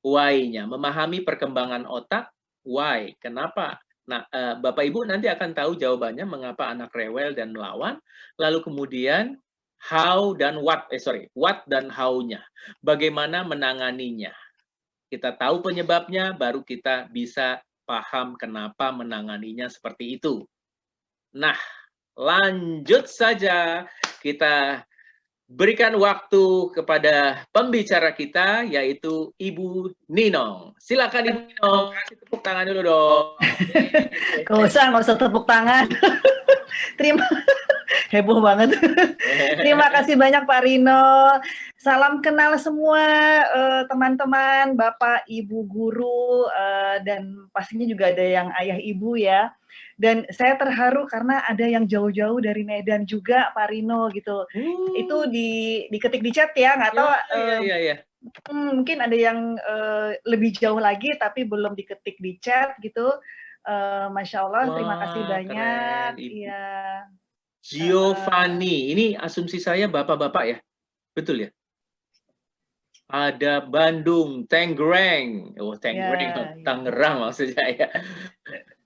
why-nya, memahami perkembangan otak, why, kenapa. Nah, Bapak Ibu nanti akan tahu jawabannya mengapa anak rewel dan melawan, lalu kemudian how dan what dan how-nya. Bagaimana menanganinya. Kita tahu penyebabnya, baru kita bisa paham kenapa menanganinya seperti itu. Nah, lanjut saja. Kita berikan waktu kepada pembicara kita, yaitu Ibu Ninong. Silakan Ibu Ninong, kasih tepuk tangan dulu dong. Nggak usah tepuk tangan. Terima, heboh banget. Terima kasih banyak Pak Rino. Salam kenal semua teman-teman, Bapak, Ibu guru, dan pastinya juga ada yang ayah ibu ya. Dan saya terharu karena ada yang jauh-jauh dari Medan juga, Pak Rino gitu. Itu diketik di chat ya, nggak tahu. Iya. Mungkin ada yang lebih jauh lagi tapi belum diketik di chat gitu. Masya Allah, terima kasih banyak. Iya. Giovanni, ini asumsi saya bapak-bapak ya, betul ya? Ada Bandung, Tangerang, Tangerang maksudnya ya.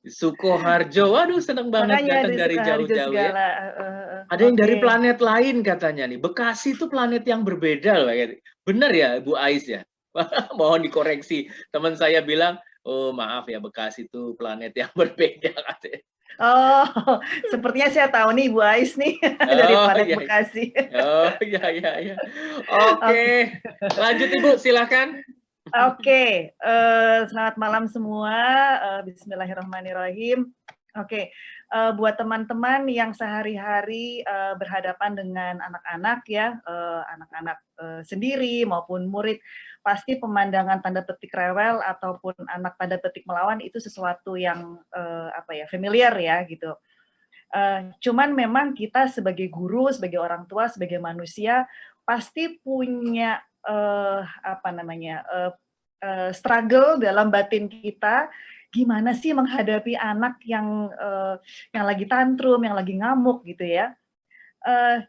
Sukoharjo, waduh seneng banget datang dari jauh-jauh ya. Ada yang dari planet lain katanya nih, Bekasi itu planet yang berbeda loh. Benar ya Bu Ais ya? Mohon dikoreksi, teman saya bilang, oh maaf ya Bekasi itu planet yang berbeda katanya. Oh, sepertinya saya tahu nih Bu Ais nih dari planet Bekasi. Oh iya. Oke, lanjut Ibu, silakan. Oke, selamat malam semua. Bismillahirrahmanirrahim. Oke, buat teman-teman yang sehari-hari berhadapan dengan anak-anak ya, anak-anak sendiri maupun murid, pasti pemandangan tanda petik rewel ataupun anak tanda petik melawan itu sesuatu yang familiar ya gitu. Cuman memang kita sebagai guru, sebagai orang tua, sebagai manusia pasti punya struggle dalam batin kita, gimana sih menghadapi anak yang lagi tantrum, yang lagi ngamuk gitu ya.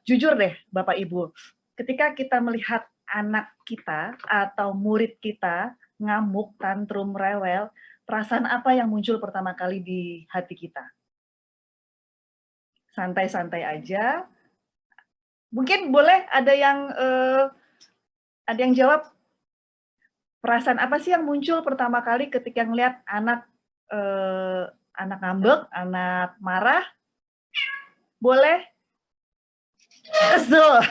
Jujur deh Bapak Ibu, ketika kita melihat anak kita atau murid kita ngamuk, tantrum, rewel, perasaan apa yang muncul pertama kali di hati kita? Santai-santai aja. Mungkin boleh ada yang jawab. Perasaan apa sih yang muncul pertama kali ketika ngelihat anak ngambek, anak marah? Boleh? Kesel.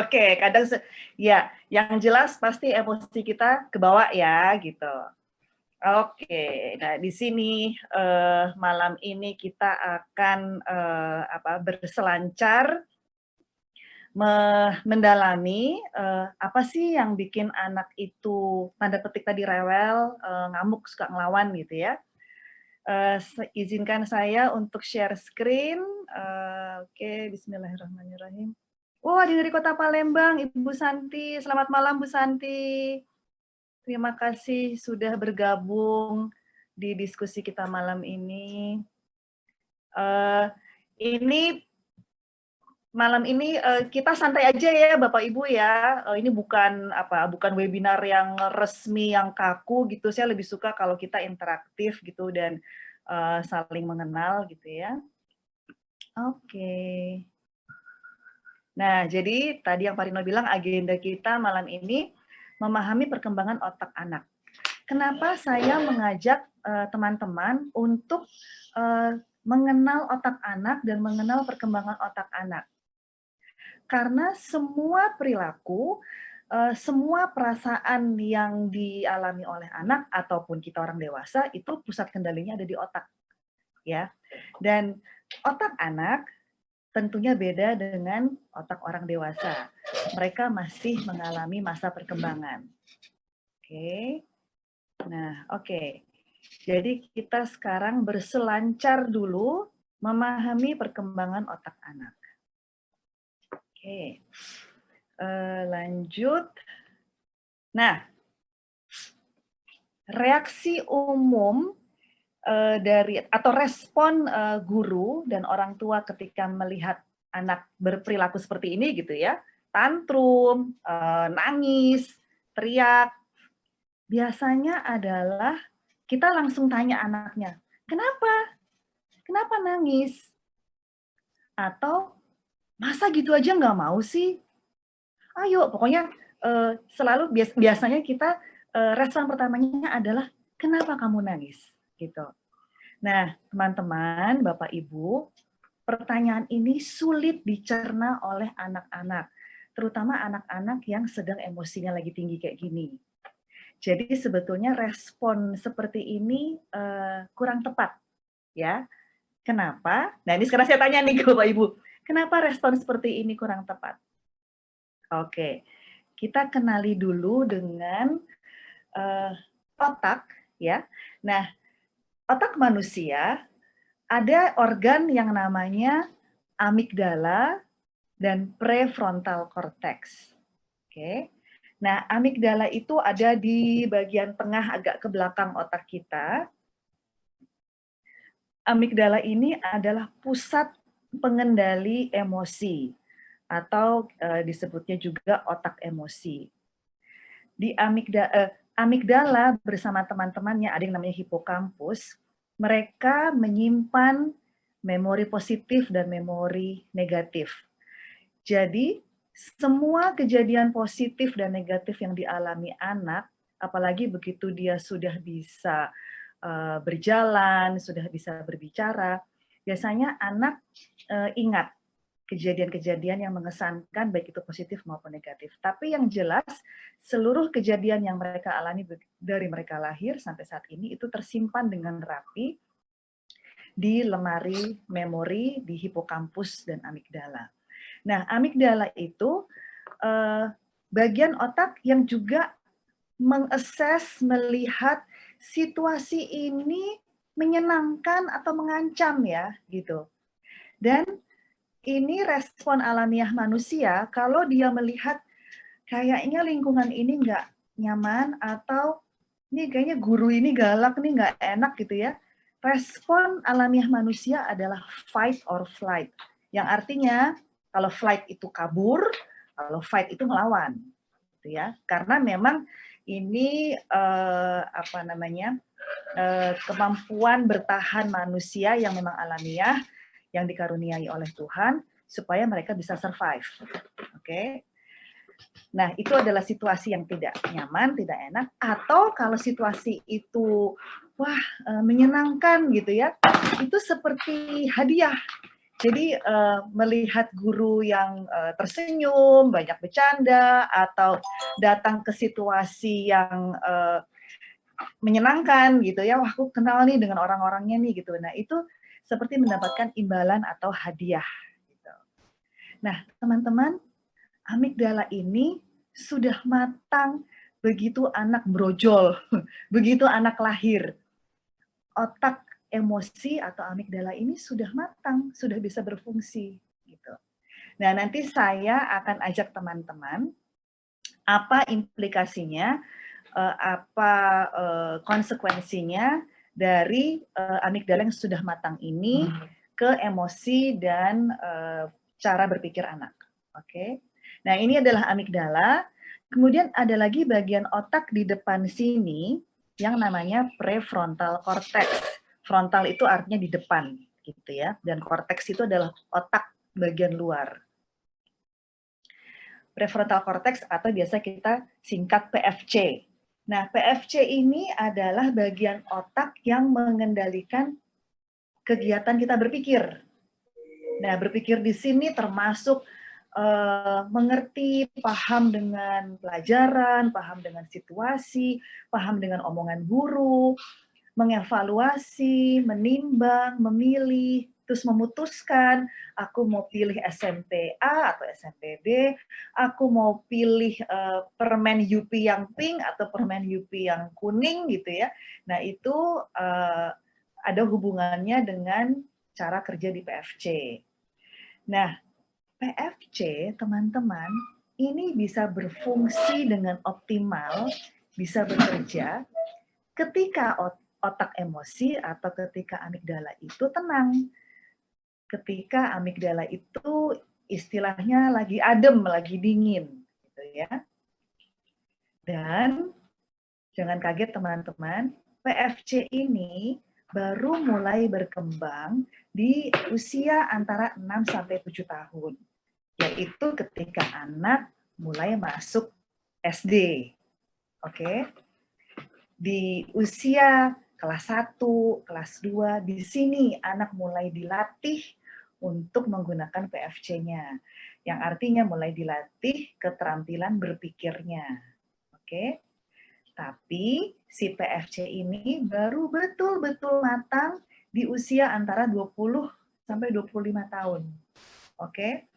Oke, kadang ya, yang jelas pasti emosi kita kebawa ya gitu. Oke, nah di sini malam ini kita akan berselancar mendalami apa sih yang bikin anak itu tanda petik tadi rewel, ngamuk, suka ngelawan gitu ya. Izinkan saya untuk share screen. Oke, bismillahirrahmanirrahim. Wah, dari Kota Palembang, Ibu Santi. Selamat malam, Bu Santi. Terima kasih sudah bergabung di diskusi kita malam ini. Malam ini kita santai aja ya Bapak Ibu ya. Ini bukan webinar yang resmi yang kaku gitu. Saya lebih suka kalau kita interaktif gitu dan saling mengenal gitu ya. Oke. Nah, jadi tadi yang Pak Rino bilang agenda kita malam ini memahami perkembangan otak anak. Kenapa saya mengajak teman-teman untuk mengenal otak anak dan mengenal perkembangan otak anak? Karena semua perilaku, semua perasaan yang dialami oleh anak ataupun kita orang dewasa itu pusat kendalinya ada di otak, ya. Dan otak anak tentunya beda dengan otak orang dewasa. Mereka masih mengalami masa perkembangan. Oke. Nah, oke. Jadi kita sekarang berselancar dulu memahami perkembangan otak anak. Oke, lanjut. Nah, reaksi umum atau respon guru dan orang tua ketika melihat anak berperilaku seperti ini gitu ya, tantrum, nangis, teriak, biasanya adalah kita langsung tanya anaknya, "Kenapa? Kenapa nangis?" Atau, "Masa gitu aja nggak mau sih? Ayo," pokoknya, selalu biasanya kita, respon pertamanya adalah, "Kenapa kamu nangis?" Gitu. Nah, teman-teman, Bapak Ibu, pertanyaan ini sulit dicerna oleh anak-anak, terutama anak-anak yang sedang emosinya lagi tinggi kayak gini. Jadi sebetulnya respon seperti ini, kurang tepat, ya. Kenapa? Nah, ini sekarang saya tanya nih ke Bapak Ibu, kenapa respon seperti ini kurang tepat? Oke, kita kenali dulu dengan, eee, otak, ya. Nah, otak manusia ada organ yang namanya amigdala dan prefrontal cortex. Oke. Nah, amigdala itu ada di bagian tengah agak ke belakang otak kita. Amigdala ini adalah pusat pengendali emosi atau disebutnya juga otak emosi. Di amigdala bersama teman-temannya ada yang namanya hipokampus, mereka menyimpan memori positif dan memori negatif. Jadi, semua kejadian positif dan negatif yang dialami anak, apalagi begitu dia sudah bisa berjalan, sudah bisa berbicara, biasanya anak ingat kejadian-kejadian yang mengesankan baik itu positif maupun negatif. Tapi yang jelas seluruh kejadian yang mereka alami dari mereka lahir sampai saat ini itu tersimpan dengan rapi di lemari memori di hipokampus dan amigdala. Nah, amigdala itu bagian otak yang juga mengakses, melihat situasi ini menyenangkan atau mengancam ya, gitu. Dan ini respon alamiah manusia kalau dia melihat kayaknya lingkungan ini nggak nyaman atau ini kayaknya guru ini galak nih, nggak enak gitu ya. Respon alamiah manusia adalah fight or flight. Yang artinya kalau flight itu kabur, kalau fight itu melawan. Gitu ya. Karena memang ini kemampuan bertahan manusia yang memang alamiah yang dikaruniai oleh Tuhan supaya mereka bisa survive. Oke. Nah, itu adalah situasi yang tidak nyaman, tidak enak, atau kalau situasi itu menyenangkan gitu ya, itu seperti hadiah. Jadi melihat guru yang tersenyum, banyak bercanda, atau datang ke situasi yang menyenangkan gitu ya, wah aku kenal nih dengan orang-orangnya nih gitu. Nah, itu seperti mendapatkan imbalan atau hadiah. Gitu. Nah, teman-teman, amigdala ini sudah matang begitu anak brojol, begitu anak lahir. Otak emosi atau amigdala ini sudah matang, sudah bisa berfungsi. Gitu. Nah, nanti saya akan ajak teman-teman apa implikasinya, apa konsekuensinya dari amigdala yang sudah matang ini ke emosi dan cara berpikir anak. Oke. Nah, ini adalah amigdala. Kemudian ada lagi bagian otak di depan sini yang namanya prefrontal cortex. Frontal itu artinya di depan, gitu ya. Dan cortex itu adalah otak bagian luar. Prefrontal cortex atau biasa kita singkat PFC. Nah, PFC ini adalah bagian otak yang mengendalikan kegiatan kita berpikir. Nah, berpikir di sini termasuk mengerti, paham dengan pelajaran, paham dengan situasi, paham dengan omongan guru, mengevaluasi, menimbang, memilih, terus memutuskan, aku mau pilih SMP A atau SMP B, aku mau pilih permen Yupi yang pink atau permen Yupi yang kuning gitu ya. Nah, itu ada hubungannya dengan cara kerja di PFC. Nah, PFC, teman-teman, ini bisa berfungsi dengan optimal, bisa bekerja ketika otak emosi atau ketika amigdala itu tenang. Ketika amigdala itu istilahnya lagi adem, lagi dingin, gitu ya. Dan Jangan kaget teman-teman, PFC ini baru mulai berkembang di usia antara 6 sampai 7 tahun, yaitu ketika anak mulai masuk SD. Oke. Di usia kelas 1, kelas 2, di sini anak mulai dilatih untuk menggunakan PFC-nya, yang artinya mulai dilatih keterampilan berpikirnya. Oke. Tapi si PFC ini baru betul-betul matang di usia antara 20 sampai 25 tahun. Oke.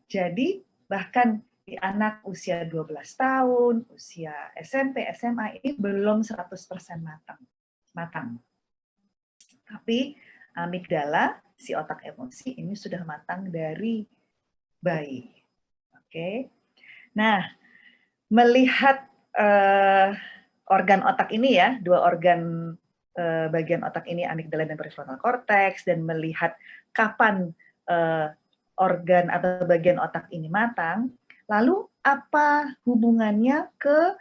Jadi bahkan di anak usia 12 tahun, usia SMP, SMA ini belum 100% matang. Tapi amigdala, si otak emosi ini sudah matang dari bayi. Oke. Nah, melihat organ otak ini ya, dua organ bagian otak ini, amigdala dan prefrontal cortex, dan melihat kapan organ atau bagian otak ini matang, lalu apa hubungannya ke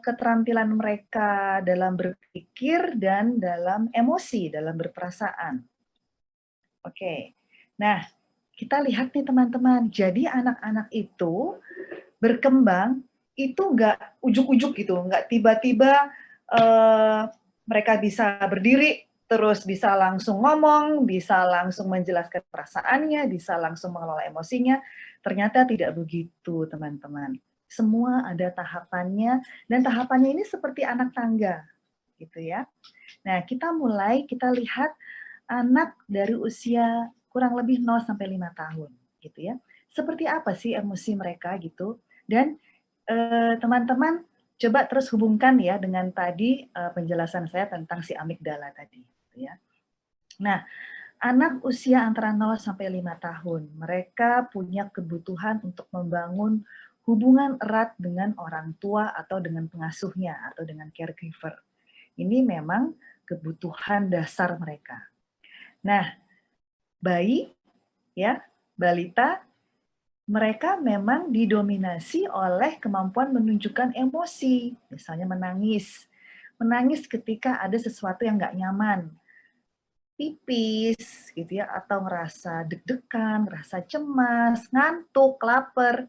keterampilan mereka dalam berpikir dan dalam emosi, dalam berperasaan. Oke, nah kita lihat nih teman-teman, jadi anak-anak itu berkembang itu nggak ujuk-ujuk gitu, nggak tiba-tiba mereka bisa berdiri, terus bisa langsung ngomong, bisa langsung menjelaskan perasaannya, bisa langsung mengelola emosinya. Ternyata tidak begitu, teman-teman. Semua ada tahapannya, dan tahapannya ini seperti anak tangga, gitu ya. Nah, kita lihat anak dari usia kurang lebih 0 sampai 5 tahun, gitu ya. Seperti apa sih emosi mereka gitu? Dan teman-teman coba terus hubungkan ya dengan tadi penjelasan saya tentang si amigdala tadi, gitu ya. Nah, anak usia antara 0 sampai 5 tahun, mereka punya kebutuhan untuk membangun hubungan erat dengan orang tua atau dengan pengasuhnya atau dengan caregiver. Ini memang kebutuhan dasar mereka. Nah, bayi ya, balita, mereka memang didominasi oleh kemampuan menunjukkan emosi, misalnya menangis. Menangis ketika ada sesuatu yang nggak nyaman, pipis, gitu ya, atau ngerasa deg-degan, ngerasa cemas, ngantuk, lapar.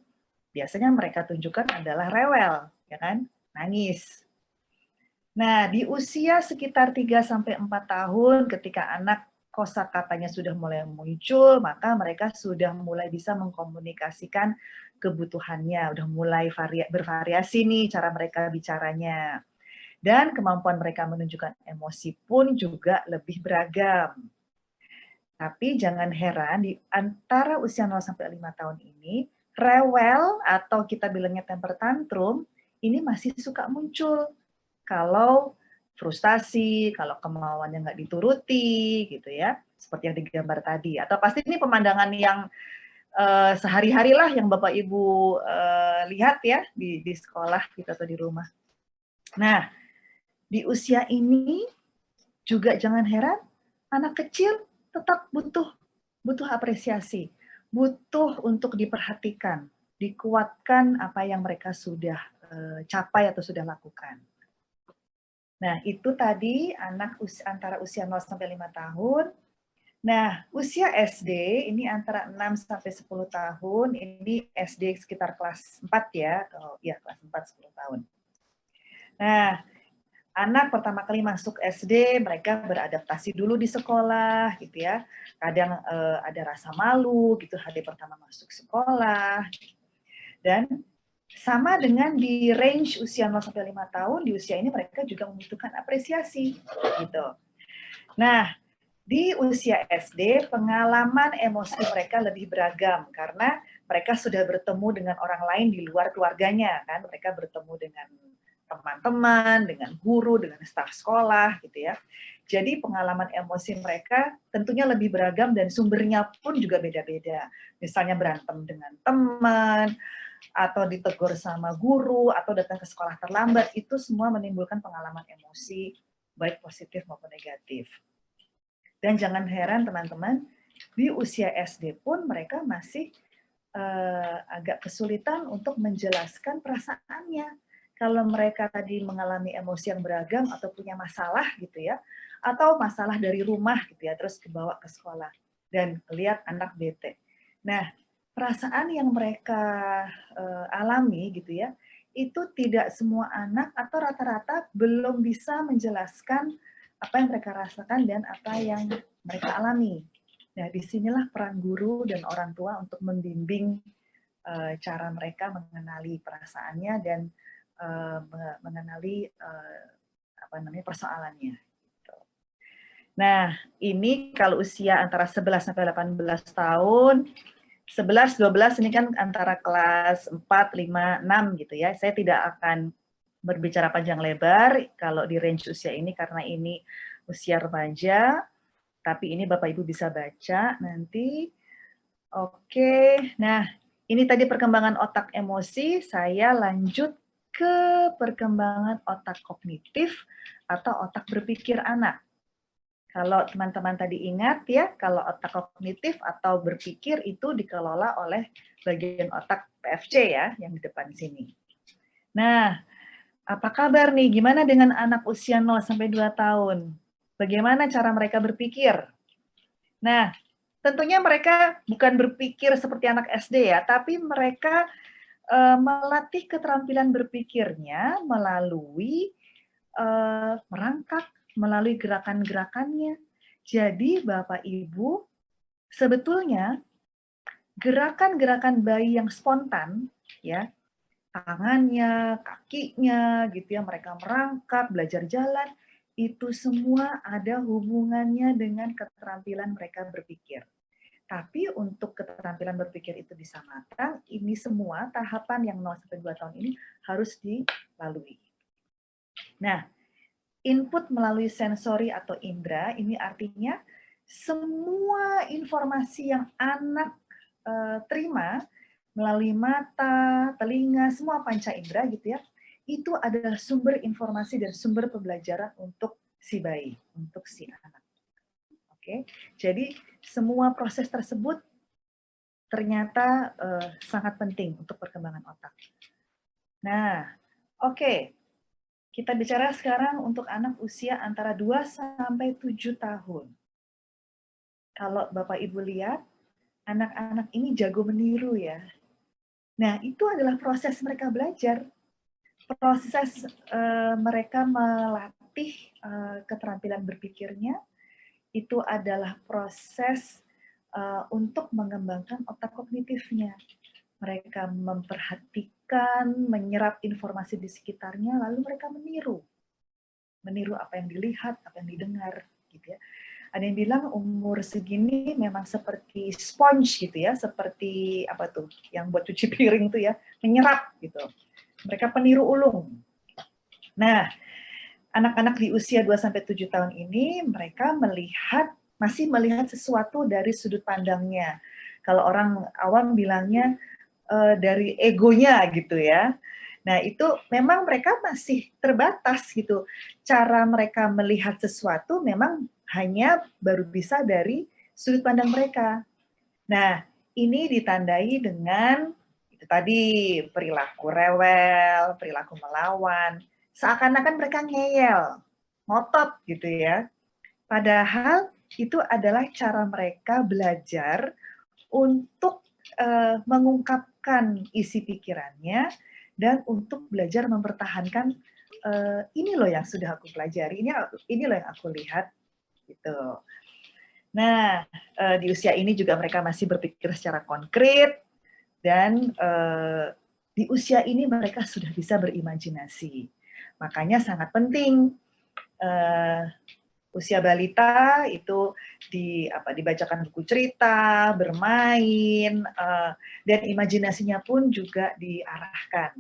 Biasanya mereka tunjukkan adalah rewel, ya kan, nangis. Nah, di usia sekitar 3-4 tahun, ketika anak kosakatanya sudah mulai muncul, maka mereka sudah mulai bisa mengkomunikasikan kebutuhannya, udah mulai bervariasi nih cara mereka bicaranya. Dan kemampuan mereka menunjukkan emosi pun juga lebih beragam. Tapi jangan heran, di antara usia 0 sampai 5 tahun ini, rewel atau kita bilangnya temper tantrum, ini masih suka muncul. Kalau frustasi, kalau kemauannya nggak dituruti, gitu ya, seperti yang digambar tadi. Atau pasti ini pemandangan yang sehari-hari lah yang Bapak Ibu lihat ya di sekolah kita atau di rumah. Nah, di usia ini juga jangan heran, anak kecil tetap butuh apresiasi, butuh untuk diperhatikan, dikuatkan apa yang mereka sudah capai atau sudah lakukan. Nah, itu tadi anak antara usia 0 sampai 5 tahun. Nah, usia SD ini antara 6 sampai 10 tahun, ini SD sekitar kelas 4 ya, ya kelas 4 10 tahun. Nah, anak pertama kali masuk SD, mereka beradaptasi dulu di sekolah gitu ya. Kadang ada rasa malu gitu hari pertama masuk sekolah. Dan sama dengan di range usia 0 sampai 5 tahun, di usia ini mereka juga membutuhkan apresiasi gitu. Nah, di usia SD, pengalaman emosi mereka lebih beragam karena mereka sudah bertemu dengan orang lain di luar keluarganya kan. Mereka bertemu dengan teman-teman, dengan guru, dengan staf sekolah gitu ya. Jadi pengalaman emosi mereka tentunya lebih beragam dan sumbernya pun juga beda-beda. Misalnya berantem dengan teman, atau ditegur sama guru, atau datang ke sekolah terlambat, itu semua menimbulkan pengalaman emosi, baik positif maupun negatif. Dan jangan heran teman-teman, di usia SD pun mereka masih agak kesulitan untuk menjelaskan perasaannya. kalau mereka tadi mengalami emosi yang beragam atau punya masalah gitu ya, atau masalah dari rumah gitu ya, terus dibawa ke sekolah dan lihat anak bete. Nah, perasaan yang mereka alami gitu ya, itu tidak semua anak atau rata-rata belum bisa menjelaskan apa yang mereka rasakan dan apa yang mereka alami. Nah, disinilah peran guru dan orang tua untuk membimbing cara mereka mengenali perasaannya dan mengenali persoalannya. Nah, ini kalau usia antara 11 sampai 18 tahun, 11, 12 ini kan antara kelas 4, 5, 6 gitu ya. Saya tidak akan berbicara panjang lebar kalau di range usia ini karena ini usia remaja, tapi ini Bapak Ibu bisa baca nanti. Oke, nah ini tadi perkembangan otak emosi, saya lanjut ke perkembangan otak kognitif atau otak berpikir anak. Kalau teman-teman tadi ingat ya, kalau otak kognitif atau berpikir itu dikelola oleh bagian otak PFC ya, yang di depan sini. Nah, apa kabar nih? Gimana dengan anak usia 0 sampai 2 tahun? Bagaimana cara mereka berpikir? Nah, tentunya mereka bukan berpikir seperti anak SD ya, tapi mereka melatih keterampilan berpikirnya melalui merangkak, melalui gerakan-gerakannya. Jadi Bapak Ibu, sebetulnya gerakan-gerakan bayi yang spontan, ya, tangannya, kakinya, gitu ya, mereka merangkak, belajar jalan, itu semua ada hubungannya dengan keterampilan mereka berpikir. Tapi untuk keterampilan berpikir itu bisa matang, ini semua tahapan yang 0 sampai 2 tahun ini harus dilalui. Nah, input melalui sensori atau indera, ini artinya semua informasi yang anak terima melalui mata, telinga, semua panca indera gitu ya, itu adalah sumber informasi dan sumber pembelajaran untuk si bayi, untuk si anak. Oke, jadi semua proses tersebut ternyata sangat penting untuk perkembangan otak. Nah, oke. Kita bicara sekarang untuk anak usia antara 2 sampai 7 tahun. Kalau Bapak Ibu lihat, anak-anak ini jago meniru ya. Nah, itu adalah proses mereka belajar. Proses mereka melatih keterampilan berpikirnya, itu adalah proses untuk mengembangkan otak kognitifnya. Mereka memperhatikan, menyerap informasi di sekitarnya, lalu mereka meniru. Meniru apa yang dilihat, apa yang didengar, gitu ya. Ada yang bilang umur segini memang seperti sponge gitu ya, seperti apa tuh, yang buat cuci piring tuh ya, menyerap gitu. Mereka peniru ulung. Nah, anak-anak di usia 2-7 tahun ini, mereka masih melihat sesuatu dari sudut pandangnya. Kalau orang awam bilangnya, dari egonya gitu ya. Nah, itu memang mereka masih terbatas gitu. Cara mereka melihat sesuatu memang hanya baru bisa dari sudut pandang mereka. Nah, ini ditandai dengan itu tadi perilaku rewel, perilaku melawan, seakan-akan mereka ngeyel, ngotot gitu ya. Padahal itu adalah cara mereka belajar untuk mengungkapkan isi pikirannya dan untuk belajar mempertahankan ini loh yang sudah aku pelajari, ini loh yang aku lihat gitu. Nah, di usia ini juga mereka masih berpikir secara konkret dan di usia ini mereka sudah bisa berimajinasi. Makanya sangat penting usia balita itu dibacakan buku cerita, bermain, dan imajinasinya pun juga diarahkan.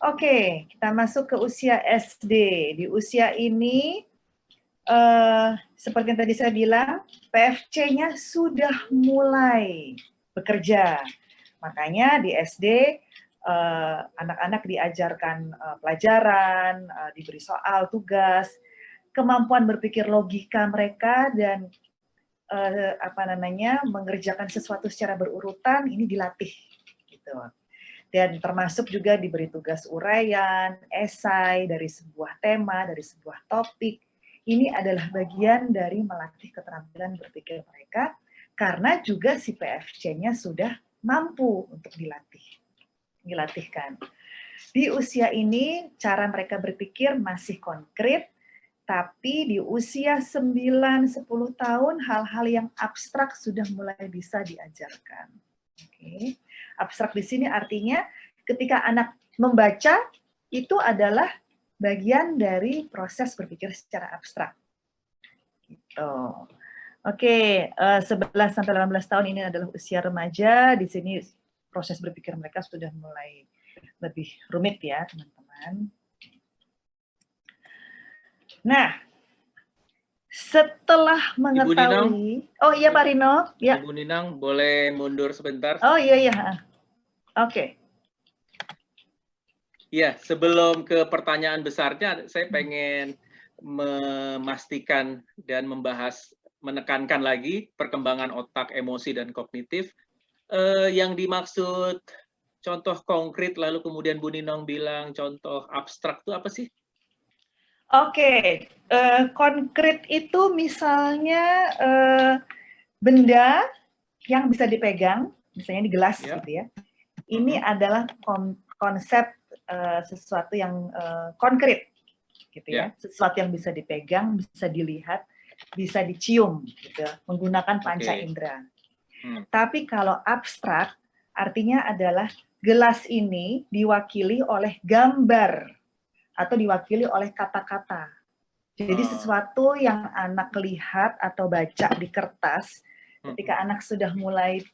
Oke, kita masuk ke usia SD. Di usia ini, seperti yang tadi saya bilang, PFC-nya sudah mulai bekerja. Makanya di SD, anak-anak diajarkan pelajaran, diberi soal, tugas, kemampuan berpikir logika mereka dan mengerjakan sesuatu secara berurutan ini dilatih gitu. Dan termasuk juga diberi tugas uraian, esai dari sebuah tema, dari sebuah topik. Ini adalah bagian dari melatih keterampilan berpikir mereka, karena juga si PFC-nya sudah mampu untuk dilatihkan. Di usia ini, cara mereka berpikir masih konkret, tapi di usia 9-10 tahun, hal-hal yang abstrak sudah mulai bisa diajarkan. Oke. Abstrak di sini artinya ketika anak membaca, itu adalah bagian dari proses berpikir secara abstrak. Gitu. Oke, 11-18 tahun ini adalah usia remaja. Di sini proses berpikir mereka sudah mulai lebih rumit ya, teman-teman. Nah, setelah mengetahui, oh iya Pak Rino, ya. Ibu Ninang boleh mundur sebentar? Oh iya iya, oke. Ya, sebelum ke pertanyaan besarnya, saya pengen memastikan dan menekankan lagi perkembangan otak, emosi, dan kognitif. Yang dimaksud contoh konkret, lalu kemudian Bu Ninong bilang contoh abstrak itu apa sih? Oke, konkret itu misalnya benda yang bisa dipegang, misalnya di gelas gitu ya. Ini adalah konsep sesuatu yang konkret, gitu ya. Sesuatu yang bisa dipegang, bisa dilihat, bisa dicium, gitu, menggunakan panca indera. Tapi kalau abstrak, artinya adalah gelas ini diwakili oleh gambar atau diwakili oleh kata-kata. Jadi sesuatu yang anak lihat atau baca di kertas, ketika anak sudah mulai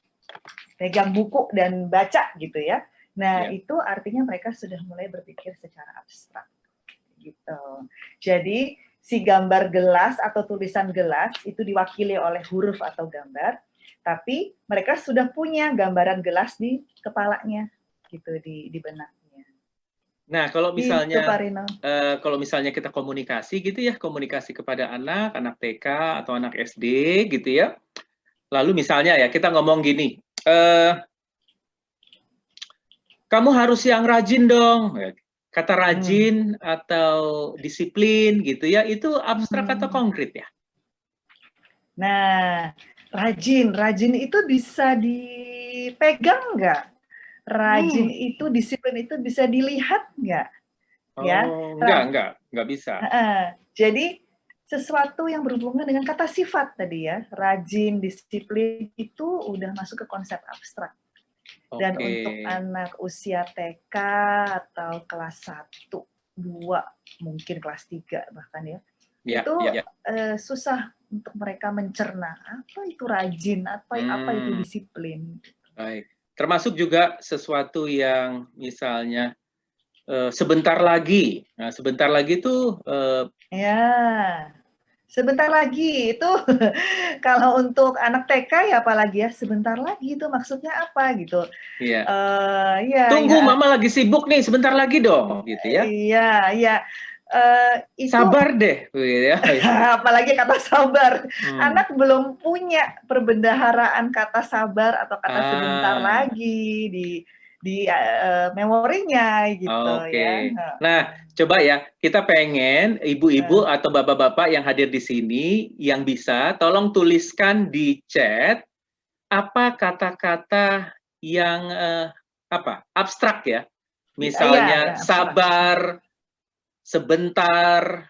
pegang buku dan baca gitu ya, nah itu artinya mereka sudah mulai berpikir secara abstrak. Gitu. Jadi si gambar gelas atau tulisan gelas itu diwakili oleh huruf atau gambar, tapi mereka sudah punya gambaran gelas di kepalanya, gitu, di benaknya. Nah, kalau misalnya kita komunikasi gitu ya, komunikasi kepada anak TK atau anak SD gitu ya. Lalu misalnya ya kita ngomong gini, kamu harus yang rajin dong. Kata rajin atau disiplin gitu ya, itu abstrak atau konkret ya? Nah, rajin itu bisa dipegang nggak? Rajin itu, disiplin itu bisa dilihat nggak? Ya, enggak bisa. Jadi sesuatu yang berhubungan dengan kata sifat tadi ya, rajin, disiplin itu udah masuk ke konsep abstrak. Dan untuk anak usia TK atau kelas 1, 2, mungkin kelas 3 bahkan ya, itu susah untuk mereka mencerna apa itu rajin, apa itu disiplin. Baik. Termasuk juga sesuatu yang misalnya sebentar lagi. Nah, sebentar lagi itu ya. Sebentar lagi itu kalau untuk anak TK ya apalagi ya, sebentar lagi itu maksudnya apa gitu. Iya. Tunggu, Mama lagi sibuk nih, sebentar lagi dong gitu ya. Iya. Itu sabar deh ya. Apalagi kata sabar. Anak belum punya perbendaharaan kata sabar atau kata sebentar lagi di memorinya gitu ya. Nah, coba ya, kita pengen ibu-ibu atau bapak-bapak yang hadir di sini yang bisa tolong tuliskan di chat apa kata-kata yang abstrak ya. Misalnya sabar, sebentar,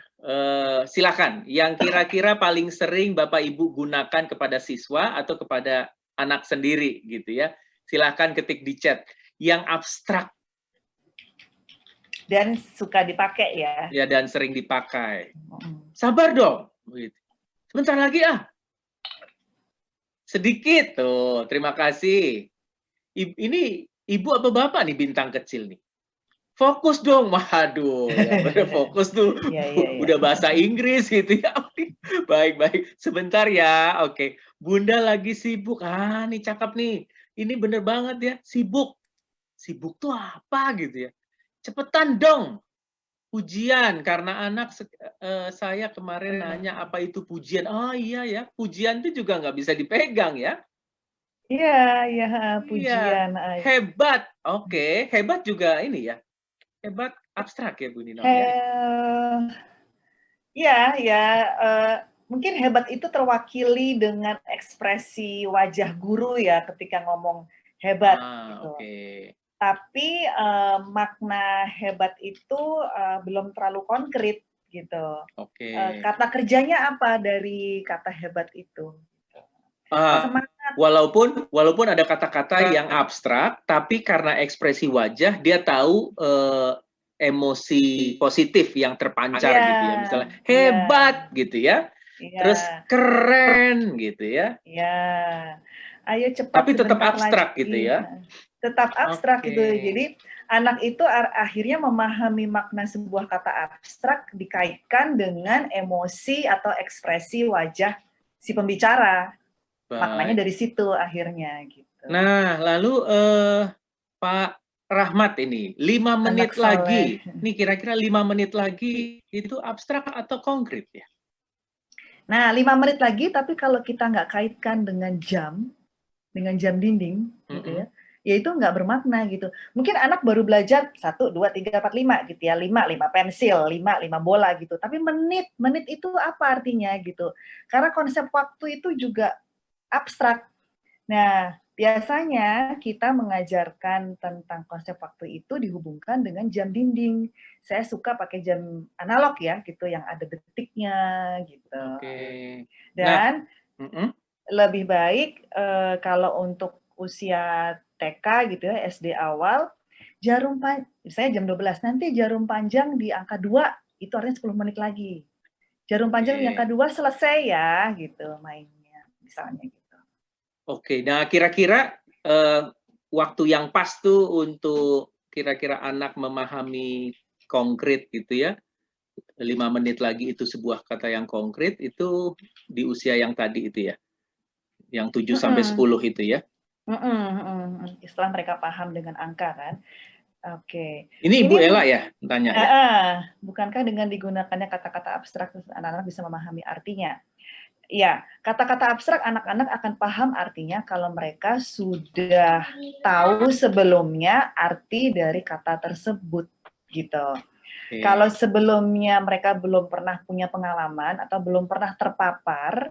silakan. Yang kira-kira paling sering Bapak Ibu gunakan kepada siswa atau kepada anak sendiri gitu ya. Silakan ketik di chat. Yang abstrak. Dan suka dipakai ya. Ya, dan sering dipakai. Sabar dong. Sebentar lagi Sedikit tuh, terima kasih. Ini ibu apa bapak nih bintang kecil nih? Fokus dong, waduh, ya, fokus tuh, udah bahasa Inggris gitu ya. Baik, sebentar ya, oke. Bunda lagi sibuk, nih cakep nih. Ini bener banget ya, sibuk. Sibuk tuh apa gitu ya? Cepetan dong, pujian. Karena anak saya kemarin nanya apa itu pujian. Oh iya ya, pujian itu juga nggak bisa dipegang ya. Iya, iya, Iya, pujian. hebat. Oke, hebat juga ini ya. Hebat abstrak ya Bu Nino ya. He Iya, ya, mungkin hebat itu terwakili dengan ekspresi wajah guru ya ketika ngomong hebat gitu. Oke. Tapi, makna hebat itu, belum terlalu konkret gitu. Oke. Kata kerjanya apa dari kata hebat itu? Semangat. Walaupun ada kata-kata yang abstrak, tapi karena ekspresi wajah dia tahu emosi positif yang terpancar Iya, gitu ya. Misalnya iya, hebat gitu ya. Terus iya, keren gitu ya. iya. Ayo cepat Tapi tetap sebentar abstrak gitu lagi. ya. Tetap abstrak gitu. Oke. Jadi anak itu akhirnya memahami makna sebuah kata abstrak dikaitkan dengan emosi atau ekspresi wajah si pembicara. Baik. Maknanya dari situ akhirnya gitu. Nah, lalu Pak Rahmat ini 5 Anak menit soleh. lagi. Nih kira-kira 5 menit lagi itu abstrak atau konkret ya? Nah, 5 menit lagi, tapi kalau kita nggak kaitkan dengan jam dinding, gitu ya, ya itu nggak bermakna gitu. Mungkin anak baru belajar 1, 2, 3, 4, 5 gitu ya, 5 pensil, 5 bola gitu. Tapi menit itu apa artinya gitu. Karena konsep waktu itu juga abstrak. Nah, biasanya kita mengajarkan tentang konsep waktu itu dihubungkan dengan jam dinding. Saya suka pakai jam analog ya, gitu, yang ada detiknya gitu. Oke. Nah, Dan lebih baik kalau untuk usia TK gitu ya, SD awal, misalnya jam 12, nanti jarum panjang di angka 2, itu artinya 10 menit lagi. Jarum panjang di angka oke. 2 selesai ya, gitu mainnya, misalnya gitu. Oke, nah kira-kira waktu yang pas tuh untuk kira-kira anak memahami konkret gitu ya, 5 menit lagi itu sebuah kata yang konkret itu di usia yang tadi itu ya, yang 7 sampai Mhm, 10 itu ya. Setelah mereka paham dengan angka kan. Oke. Ini Ibu Ini Ella ya tanya ya? bukankah dengan digunakannya kata-kata abstrak anak-anak bisa memahami artinya? Ya, kata-kata abstrak anak-anak akan paham artinya kalau mereka sudah tahu sebelumnya arti dari kata tersebut, gitu. Kalau Oke. sebelumnya mereka belum pernah punya pengalaman atau belum pernah terpapar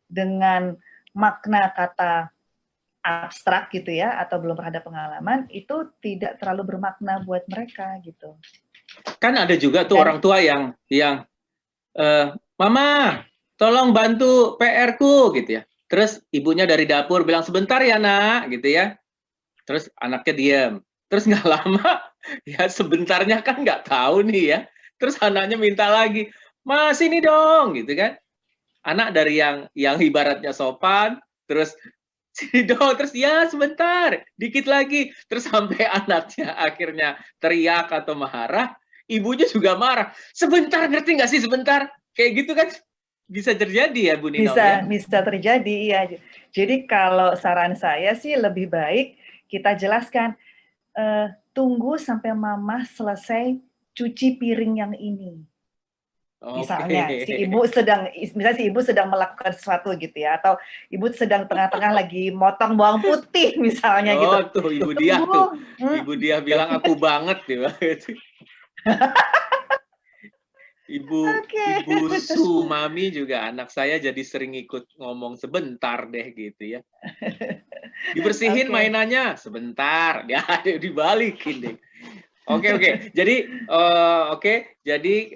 dengan makna kata abstrak gitu ya, atau belum pernah ada pengalaman, itu tidak terlalu bermakna buat mereka gitu. Kan ada juga tuh Dan orang tua yang Mama, tolong bantu PR-ku gitu ya. Terus ibunya dari dapur bilang sebentar ya nak gitu ya. Terus anaknya diam. Terus nggak lama, ya sebentarnya kan nggak tahu nih ya. Terus anaknya minta lagi, Mas ini dong, gitu kan. Anak dari yang ibaratnya sopan, terus sini dong, terus ya sebentar, dikit lagi. Terus sampai anaknya akhirnya teriak atau marah, ibunya juga marah. Sebentar, ngerti nggak sih sebentar? Kayak gitu kan bisa terjadi ya Bu Ninom ya? bisa terjadi, ya. Jadi kalau saran saya sih lebih baik kita jelaskan, tunggu sampai mama selesai cuci piring yang ini. Misalnya misalnya si ibu sedang melakukan sesuatu gitu ya, atau ibu sedang tengah-tengah lagi motong bawang putih misalnya gitu. Oh tuh Ibu Diah tuh. Tunggu, Ibu Diah bilang aku banget dia. oke. Ibu Su Mami juga anak saya jadi sering ikut ngomong sebentar deh gitu ya. Dibersihin Oke. mainannya sebentar, dia dibalikin deh. Oke. Jadi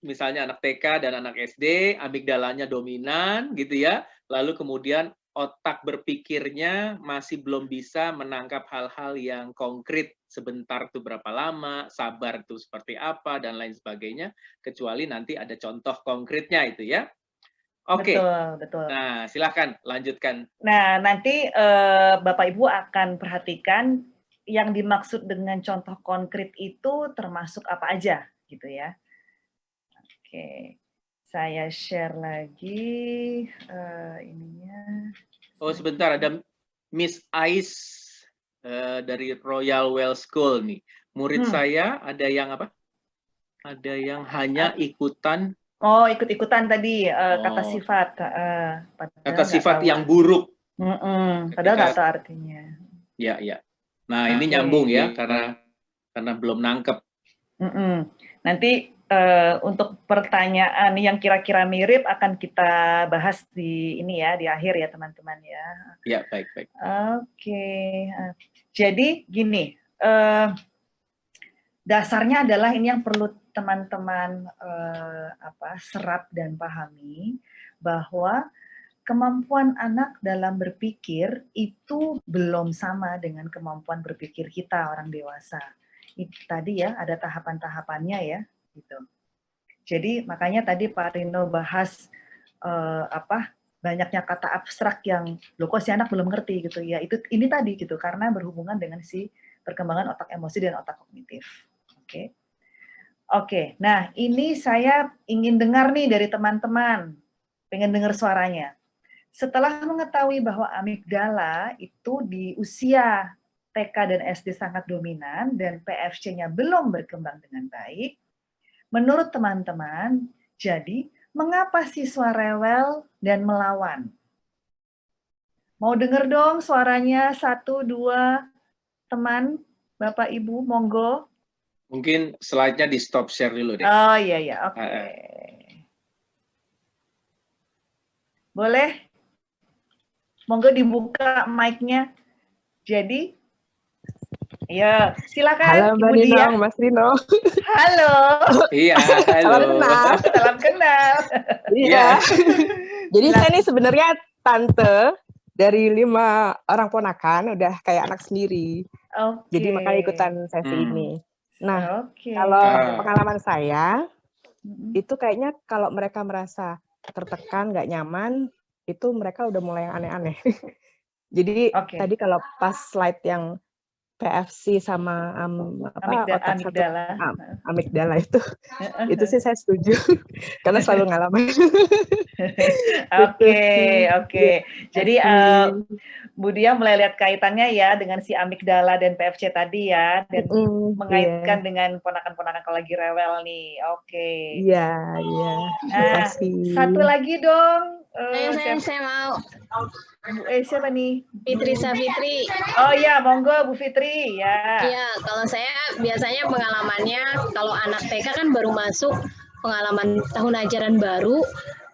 misalnya anak TK dan anak SD amigdalanya dominan gitu ya. Lalu kemudian otak berpikirnya masih belum bisa menangkap hal-hal yang konkret, sebentar tuh berapa lama, sabar tuh seperti apa dan lain sebagainya, kecuali nanti ada contoh konkretnya itu ya. Oke. Betul, betul. Nah, silakan lanjutkan. Nah, nanti, Bapak Ibu akan perhatikan yang dimaksud dengan contoh konkret itu termasuk apa aja, gitu ya. Oke, saya share lagi, ininya, Oh, sebentar slide-nya. ada Miss Ais dari Royal Well School nih. Murid Hmm, saya ada yang apa? Ada yang hanya ikutan oh ikut-ikutan tadi, kata oh, sifat, kata padahal nggak sifat tahu yang buruk. Padahal nggak Ketika tahu artinya. ya, nah ini Oke. nyambung ya karena belum nangkep. Nanti untuk pertanyaan yang kira-kira mirip akan kita bahas di ini ya, di akhir ya teman-teman ya. Ya, baik. Oke. Jadi gini, dasarnya adalah ini yang perlu teman-teman serap dan pahami, bahwa kemampuan anak dalam berpikir itu belum sama dengan kemampuan berpikir kita orang dewasa. Itu tadi ya, ada tahapan-tahapannya ya, gitu. Jadi makanya tadi Pak Rino bahas banyaknya kata abstrak yang loh kok si anak belum ngerti gitu ya. Ini tadi gitu, karena berhubungan dengan si perkembangan otak emosi dan otak kognitif. Oke. Nah, ini saya ingin dengar nih dari teman-teman. Pengen dengar suaranya. Setelah mengetahui bahwa amigdala itu di usia TK dan SD sangat dominan dan PFC-nya belum berkembang dengan baik, menurut teman-teman, jadi mengapa siswa rewel dan melawan? Mau denger dong suaranya 1, 2 teman, Bapak Ibu, monggo. Mungkin slide-nya di stop share dulu deh. Oh iya, oke. Boleh? Monggo dibuka mic-nya. Jadi, ya silakan. Halo Mbak Ibu Dia. Mas Rino. Halo. Iya, halo. Salam kenal. Iya. Jadi saya ini sebenarnya tante dari 5 orang ponakan, udah kayak anak sendiri. Jadi makanya ikutan sesi ini. Nah, kalau pengalaman saya, itu kayaknya kalau mereka merasa tertekan, nggak nyaman, itu mereka udah mulai yang aneh-aneh. Jadi tadi kalau pas slide yang PFC sama amigdala itu sih saya setuju karena selalu ngalamin. Oke. Jadi Bu Dia mulai lihat kaitannya ya dengan si amigdala dan PFC tadi ya, dan mengaitkan dengan ponakan-ponakan kalau lagi rewel nih. Oke. Iya. Nah, satu lagi dong. Saya mau. Siapa nih? Fitri Safitri. Oh iya, monggo Bu Fitri ya. Iya, kalau saya biasanya pengalamannya kalau anak TK kan baru masuk pengalaman tahun ajaran baru,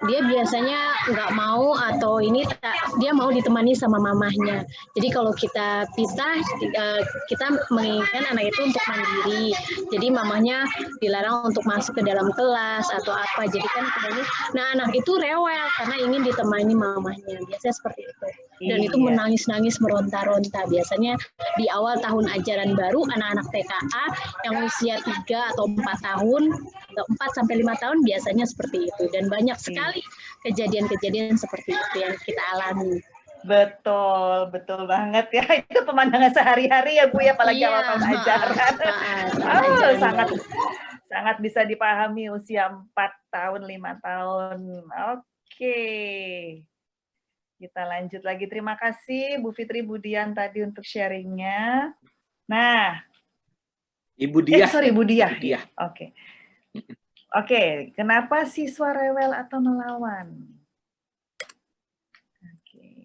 dia biasanya nggak mau atau dia mau ditemani sama mamahnya. Jadi kalau kita pisah, kita menginginkan anak itu untuk mandiri. Jadi mamahnya dilarang untuk masuk ke dalam kelas atau apa. Jadi kan anak itu rewel karena ingin ditemani mamahnya. Biasanya seperti itu. Dan itu menangis-nangis, meronta-ronta. Biasanya di awal tahun ajaran baru, anak-anak TKA yang usia 3 atau 4 tahun, atau 4 sampai 5 tahun biasanya seperti itu. Dan banyak sekali kejadian-kejadian seperti itu yang kita alami. Betul banget ya. Itu pemandangan sehari-hari ya Bu ya, apalagi awal tahun ajaran. Sangat bisa dipahami usia 4 tahun, 5 tahun. Oke. Kita lanjut lagi. Terima kasih Bu Fitri Budian tadi untuk sharingnya. Nah, Ibu Dia. Bu Dia. Oke. Kenapa siswa rewel atau melawan?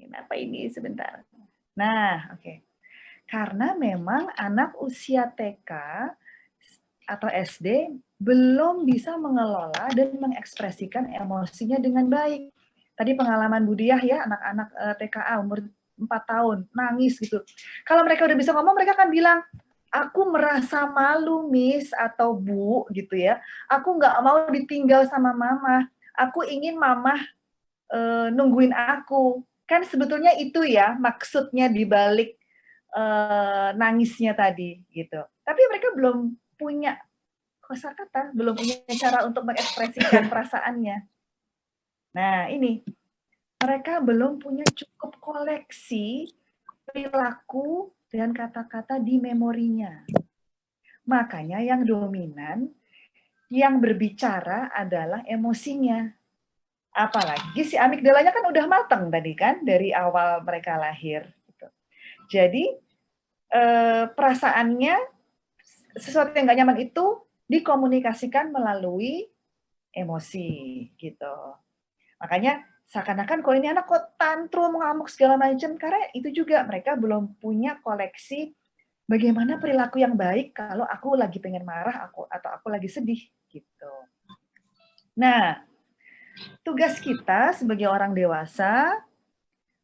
Kenapa ini sebentar? Nah, karena memang anak usia TK atau SD belum bisa mengelola dan mengekspresikan emosinya dengan baik. Tadi pengalaman Bu Diah ya, anak-anak TKA umur 4 tahun, nangis gitu. Kalau mereka udah bisa ngomong, mereka akan bilang, aku merasa malu, Miss, atau Bu, gitu ya. Aku nggak mau ditinggal sama Mama. Aku ingin Mama nungguin aku. Kan sebetulnya itu ya, maksudnya dibalik nangisnya tadi, gitu. Tapi mereka belum punya kosakata, belum punya cara untuk mengekspresikan perasaannya. Nah, ini mereka belum punya cukup koleksi perilaku dan kata-kata di memorinya. Makanya yang dominan, yang berbicara adalah emosinya. Apalagi si amigdalanya kan udah matang tadi kan, dari awal mereka lahir. Jadi, perasaannya, sesuatu yang nggak nyaman itu dikomunikasikan melalui emosi, gitu. Makanya seakan-akan kok ini anak kok tantrum, ngamuk segala macam, karena itu juga mereka belum punya koleksi bagaimana perilaku yang baik kalau aku lagi pengen marah atau aku lagi sedih gitu. Nah, tugas kita sebagai orang dewasa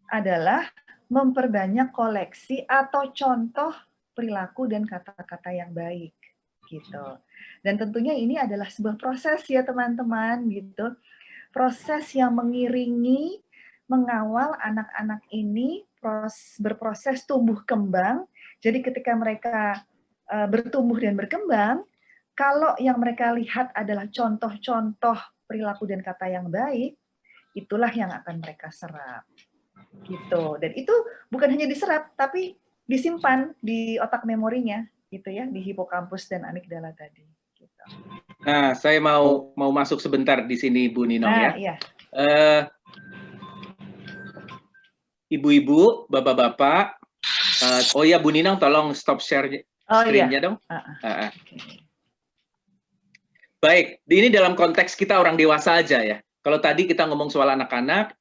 adalah memperbanyak koleksi atau contoh perilaku dan kata-kata yang baik gitu. Dan tentunya ini adalah sebuah proses ya teman-teman gitu. Proses yang mengiringi, mengawal anak-anak ini berproses tumbuh kembang. Jadi ketika mereka bertumbuh dan berkembang, kalau yang mereka lihat adalah contoh-contoh perilaku dan kata yang baik, itulah yang akan mereka serap. Gitu. Dan itu bukan hanya diserap, tapi disimpan di otak memorinya, gitu ya, di hipokampus dan amigdala tadi. Gitu. Nah, saya mau masuk sebentar di sini, Bu Ninong ya. Iya. Ibu-ibu, bapak-bapak, oh ya Bu Ninong, tolong stop share screen-nya dong. Baik, ini dalam konteks kita orang dewasa aja ya. Kalau tadi kita ngomong soal anak-anak,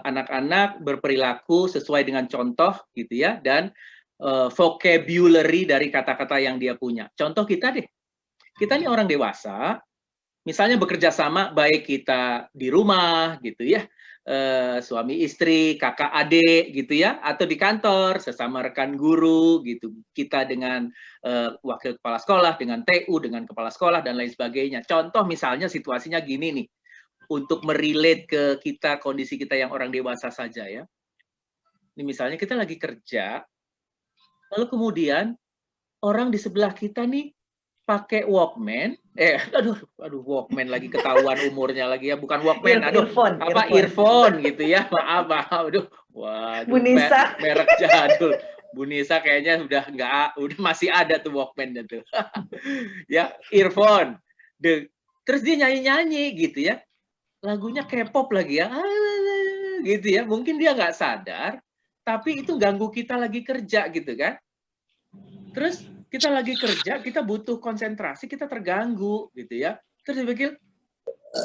anak-anak berperilaku sesuai dengan contoh gitu ya, dan vocabulary dari kata-kata yang dia punya. Contoh kita deh, kita ini orang dewasa, misalnya bekerja sama, baik kita di rumah gitu ya, suami istri, kakak adik gitu ya, atau di kantor sesama rekan guru gitu, kita dengan wakil kepala sekolah, dengan TU, dengan kepala sekolah dan lain sebagainya. Contoh misalnya situasinya gini nih, untuk merelate ke kita, kondisi kita yang orang dewasa saja ya. Ini misalnya kita lagi kerja, lalu kemudian orang di sebelah kita nih pakai Walkman, Walkman lagi ketahuan umurnya lagi ya, bukan Walkman, earphone gitu ya, maaf, waduh, merek jadul. Bu Nisa kayaknya udah masih ada tuh Walkman tuh, ya earphone, terus dia nyanyi gitu ya, lagunya K-pop lagi ya, gitu ya, mungkin dia nggak sadar, tapi itu ganggu kita lagi kerja gitu kan, terus kita lagi kerja, kita butuh konsentrasi, kita terganggu gitu ya. Terus dia pikir,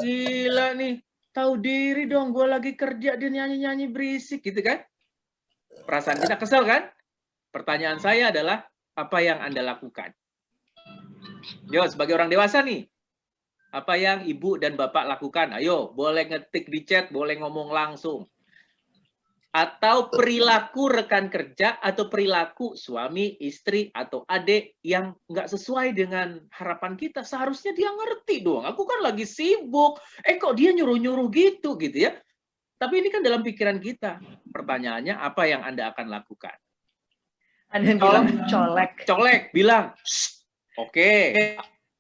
gila nih, tahu diri dong, gue lagi kerja, dia nyanyi-nyanyi berisik gitu kan. Perasaan kita kesel kan? Pertanyaan saya adalah, apa yang Anda lakukan? Yo, sebagai orang dewasa nih, apa yang ibu dan bapak lakukan? Ayo, boleh ngetik di chat, boleh ngomong langsung. Atau perilaku rekan kerja atau perilaku suami, istri, atau adik yang nggak sesuai dengan harapan kita. Seharusnya dia ngerti dong. Aku kan lagi sibuk. Kok dia nyuruh-nyuruh gitu ya. Tapi ini kan dalam pikiran kita. Pertanyaannya, apa yang Anda akan lakukan? Ada yang bilang colek. Colek, bilang, oke.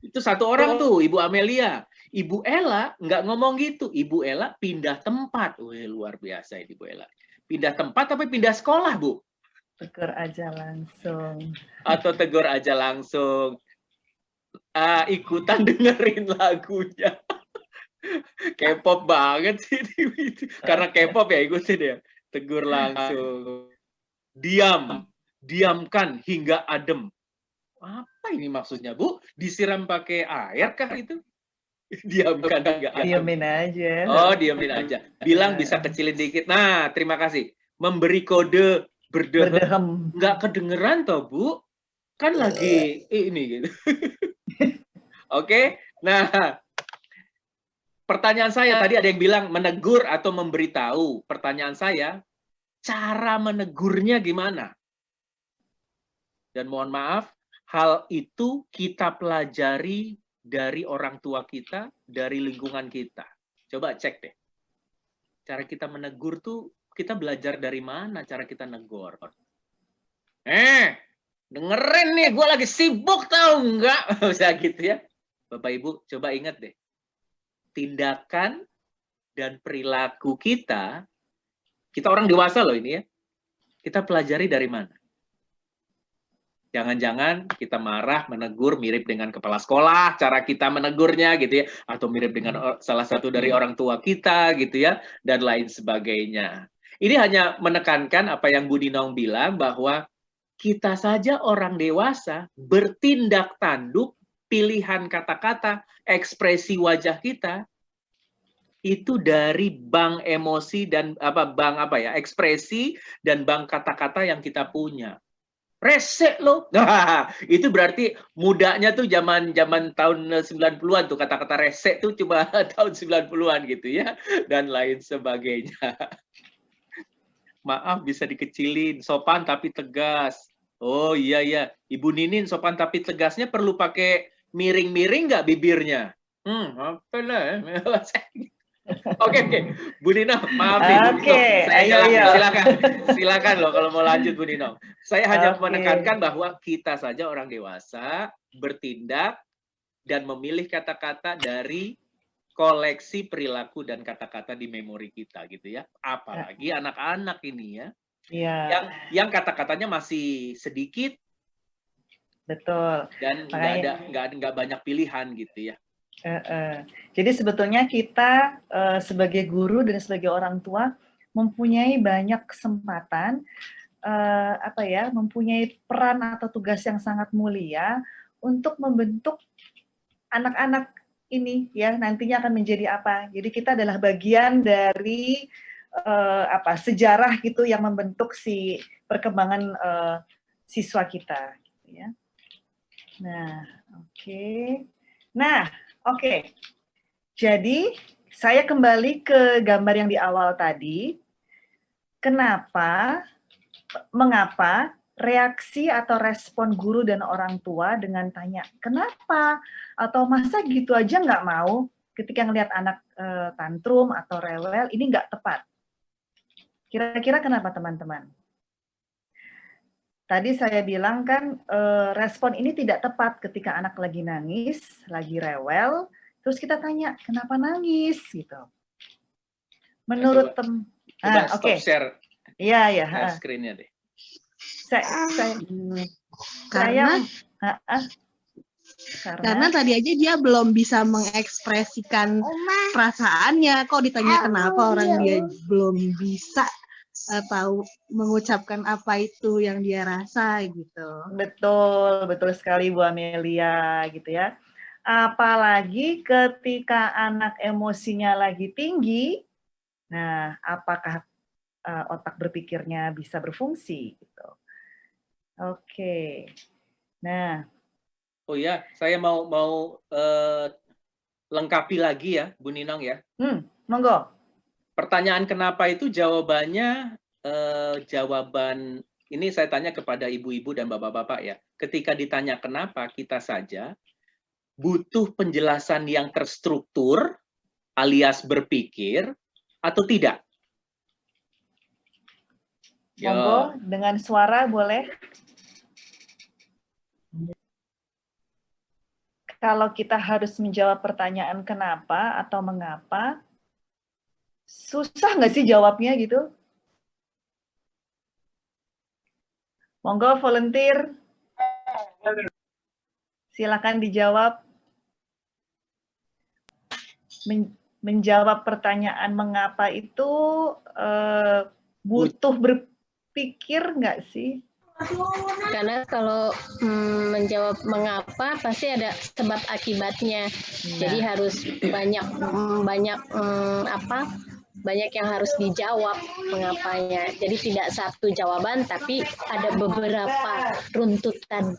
Itu satu orang tuh, Ibu Amelia. Ibu Ella nggak ngomong gitu. Ibu Ella pindah tempat. Wih, luar biasa ini Ibu Ella. Pindah tempat tapi pindah sekolah, Bu? Tegur aja langsung. Atau tegur aja langsung. Ikutan dengerin lagunya. K-pop banget sih. Karena K-pop ya ikutin ya. Tegur langsung. Diamkan hingga adem. Apa ini maksudnya, Bu? Disiram pakai air kah itu? Diamkan hingga adem. Diamin aja. Oh, diamin aja. Bilang bisa kecilin dikit. Nah, terima kasih. Memberi kode berdehem. Nggak kedengeran toh, Bu? Kan lagi ini gitu. Oke. Nah, pertanyaan saya tadi ada yang bilang menegur atau memberitahu. Pertanyaan saya, cara menegurnya gimana? Dan mohon maaf, hal itu kita pelajari dari orang tua kita, dari lingkungan kita. Coba cek deh. Cara kita menegur tuh, kita belajar dari mana cara kita negur. Dengerin nih, gue lagi sibuk tau nggak? Bisa gitu ya. Bapak Ibu, coba ingat deh. Tindakan dan perilaku kita orang dewasa loh ini ya. Kita pelajari dari mana? Jangan-jangan kita marah, menegur, mirip dengan kepala sekolah, cara kita menegurnya gitu ya, atau mirip dengan salah satu dari orang tua kita gitu ya, dan lain sebagainya. Ini hanya menekankan apa yang Bu Ninong bilang, bahwa kita saja orang dewasa bertindak tanduk, pilihan kata-kata, ekspresi wajah kita, itu dari bank emosi dan ekspresi dan bank kata-kata yang kita punya. Rese lo. Nah, itu berarti mudanya tuh zaman tahun 90-an tuh kata-kata rese tuh cuma tahun 90-an gitu ya dan lain sebagainya. Maaf bisa dikecilin, sopan tapi tegas. Oh iya ya, Ibu Ninin sopan tapi tegasnya perlu pakai miring-miring nggak bibirnya? Apa lah. Oke, Bu Nino, maaf nih. Oke, Silakan loh kalau mau lanjut Bu Nino. Saya hanya menekankan bahwa kita saja orang dewasa bertindak dan memilih kata-kata dari koleksi perilaku dan kata-kata di memori kita gitu ya. Apalagi anak-anak ini ya. Iya. Yang kata-katanya masih sedikit. Betul. Dan nggak banyak pilihan gitu ya. Jadi sebetulnya kita sebagai guru dan sebagai orang tua mempunyai banyak kesempatan, mempunyai peran atau tugas yang sangat mulia untuk membentuk anak-anak ini ya nantinya akan menjadi apa. Jadi kita adalah bagian dari sejarah gitu yang membentuk si perkembangan siswa kita. Ya. Nah, oke. Jadi, saya kembali ke gambar yang di awal tadi. Mengapa reaksi atau respon guru dan orang tua dengan tanya, kenapa? Atau masa gitu aja nggak mau ketika ngelihat anak tantrum atau rewel, ini nggak tepat. Kira-kira kenapa teman-teman? Tadi saya bilang kan respon ini tidak tepat ketika anak lagi nangis, lagi rewel, terus kita tanya kenapa nangis gitu. Menurut stop share. Iya. Screen-nya deh. Karena tadi aja dia belum bisa mengekspresikan perasaannya. Kok ditanya kenapa orang dia belum bisa atau mengucapkan apa itu yang dia rasa gitu. Betul sekali Bu Amelia gitu ya. Apalagi ketika anak emosinya lagi tinggi, nah apakah otak berpikirnya bisa berfungsi gitu. Oke. Nah. Oh ya, saya mau lengkapi lagi ya Bu Ninong ya. Monggo. Pertanyaan kenapa itu jawabannya jawaban ini saya tanya kepada ibu-ibu dan bapak-bapak ya. Ketika ditanya kenapa, kita saja butuh penjelasan yang terstruktur alias berpikir atau tidak. Monggo dengan suara boleh. Kalau kita harus menjawab pertanyaan kenapa atau mengapa, susah nggak sih jawabnya gitu? Monggo volunteer. Silakan dijawab. Menjawab pertanyaan mengapa itu butuh berpikir nggak sih? Karena kalau menjawab mengapa pasti ada sebab akibatnya. Jadi harus banyak yang harus dijawab mengapanya. Jadi tidak satu jawaban tapi ada beberapa runtutan.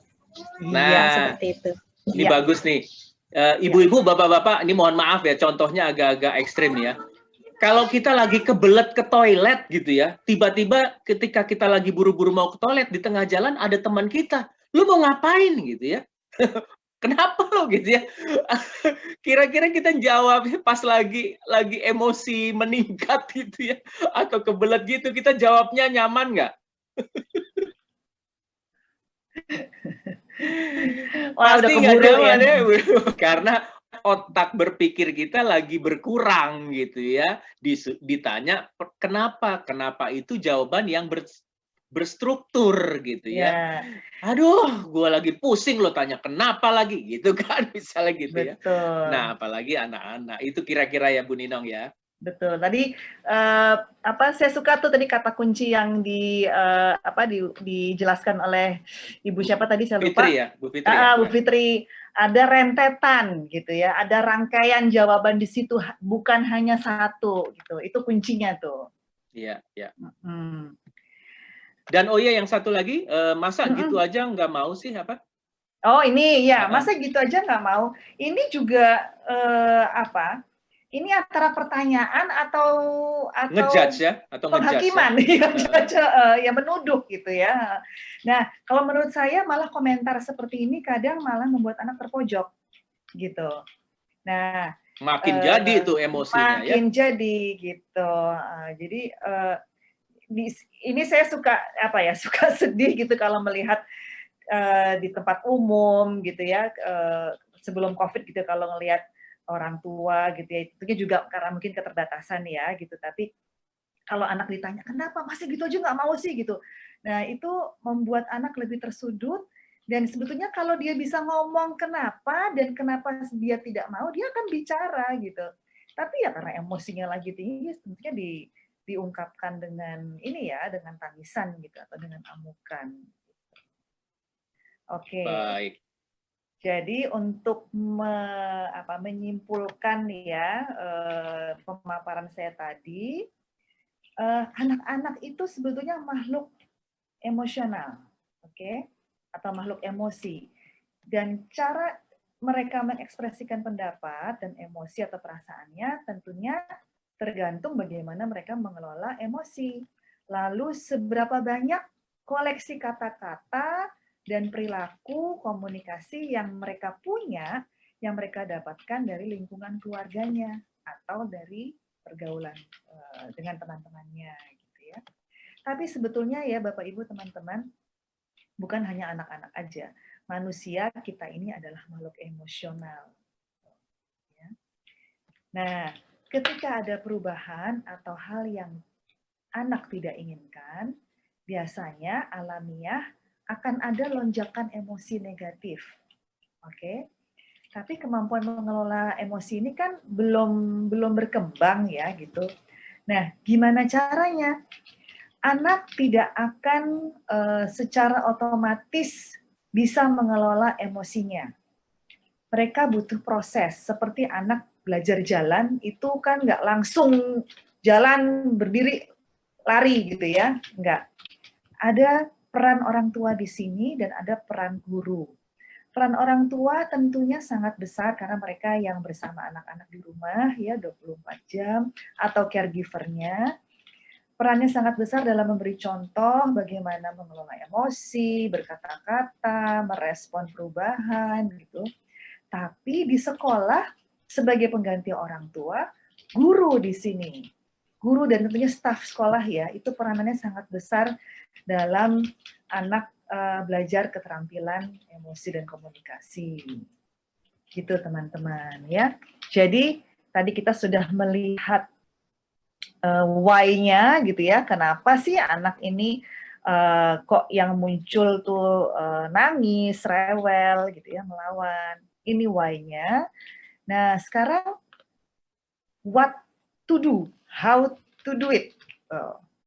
Nah, seperti itu. Ini bagus nih. Ibu-ibu, bapak-bapak, ini mohon maaf ya, contohnya agak-agak ekstrim ya. Kalau kita lagi kebelet ke toilet gitu ya, tiba-tiba ketika kita lagi buru-buru mau ke toilet, di tengah jalan ada teman kita, lu mau ngapain gitu ya? Kenapa lo gitu ya? Kira-kira kita jawabnya pas lagi emosi meningkat gitu ya, atau kebelet gitu, kita jawabnya nyaman nggak? Pasti nggak nyaman ya, karena otak berpikir kita lagi berkurang gitu ya. Ditanya kenapa itu jawaban yang berstruktur gitu ya. Aduh, gue lagi pusing lo tanya kenapa lagi gitu kan, misalnya gitu ya. Nah, apalagi anak-anak itu kira-kira ya Bu Ninong ya. Betul. Tadi saya suka tuh tadi kata kunci yang dijelaskan oleh Ibu siapa tadi saya lupa. Fitri ya, Bu Fitri. Bu Fitri. ada rentetan gitu ya, ada rangkaian jawaban di situ, bukan hanya satu gitu. Itu kuncinya tuh. Iya, iya. Hmm. Dan oh ya, yang satu lagi, masa gitu aja nggak mau sih apa? Oh ini ya, masa gitu aja nggak mau. Ini juga apa? Ini antara pertanyaan atau ngejudge ya, atau penghakiman ya menuduh gitu ya. Nah, kalau menurut saya malah komentar seperti ini kadang malah membuat anak terpojok gitu. Nah, makin jadi itu emosinya makin jadi gitu. Jadi ini saya suka apa ya, suka sedih gitu kalau melihat di tempat umum gitu ya, sebelum COVID gitu, kalau ngelihat orang tua gitu ya, itu juga karena mungkin keterbatasan ya gitu, tapi kalau anak ditanya, kenapa masih gitu aja nggak mau sih gitu. Nah itu membuat anak lebih tersudut, dan sebetulnya kalau dia bisa ngomong kenapa dan kenapa dia tidak mau, dia akan bicara gitu. Tapi ya karena emosinya lagi tinggi, tentunya diungkapkan dengan ini ya, dengan tangisan gitu atau dengan amukan. Oke. Baik. Jadi untuk menyimpulkan ya pemaparan saya tadi, anak-anak itu sebetulnya makhluk emosional, oke, atau makhluk emosi. Dan cara mereka mengekspresikan pendapat dan emosi atau perasaannya tentunya tergantung bagaimana mereka mengelola emosi. Lalu seberapa banyak koleksi kata-kata dan perilaku komunikasi yang mereka punya, yang mereka dapatkan dari lingkungan keluarganya atau dari pergaulan dengan teman-temannya gitu ya. Tapi sebetulnya ya Bapak Ibu teman-teman, bukan hanya anak-anak aja. Manusia kita ini adalah makhluk emosional. Nah, ketika ada perubahan atau hal yang anak tidak inginkan, biasanya alamiah akan ada lonjakan emosi negatif. Oke. Tapi kemampuan mengelola emosi ini kan belum berkembang ya gitu. Nah, gimana caranya? Anak tidak akan secara otomatis bisa mengelola emosinya. Mereka butuh proses, seperti anak belajar jalan itu kan nggak langsung jalan berdiri lari gitu ya, nggak. Ada peran orang tua di sini dan ada peran guru. Peran orang tua tentunya sangat besar karena mereka yang bersama anak-anak di rumah ya 24 jam atau caregiver-nya. Perannya sangat besar dalam memberi contoh bagaimana mengelola emosi, berkata-kata, merespon perubahan gitu. Tapi di sekolah sebagai pengganti orang tua, guru di sini. Guru dan tentunya staf sekolah ya, itu peranannya sangat besar dalam anak belajar keterampilan emosi dan komunikasi. Gitu teman-teman ya. Jadi tadi kita sudah melihat why-nya gitu ya, kenapa sih anak ini kok yang muncul tuh nangis, rewel gitu ya, melawan. Ini why-nya. Nah, sekarang what to do, how to do it.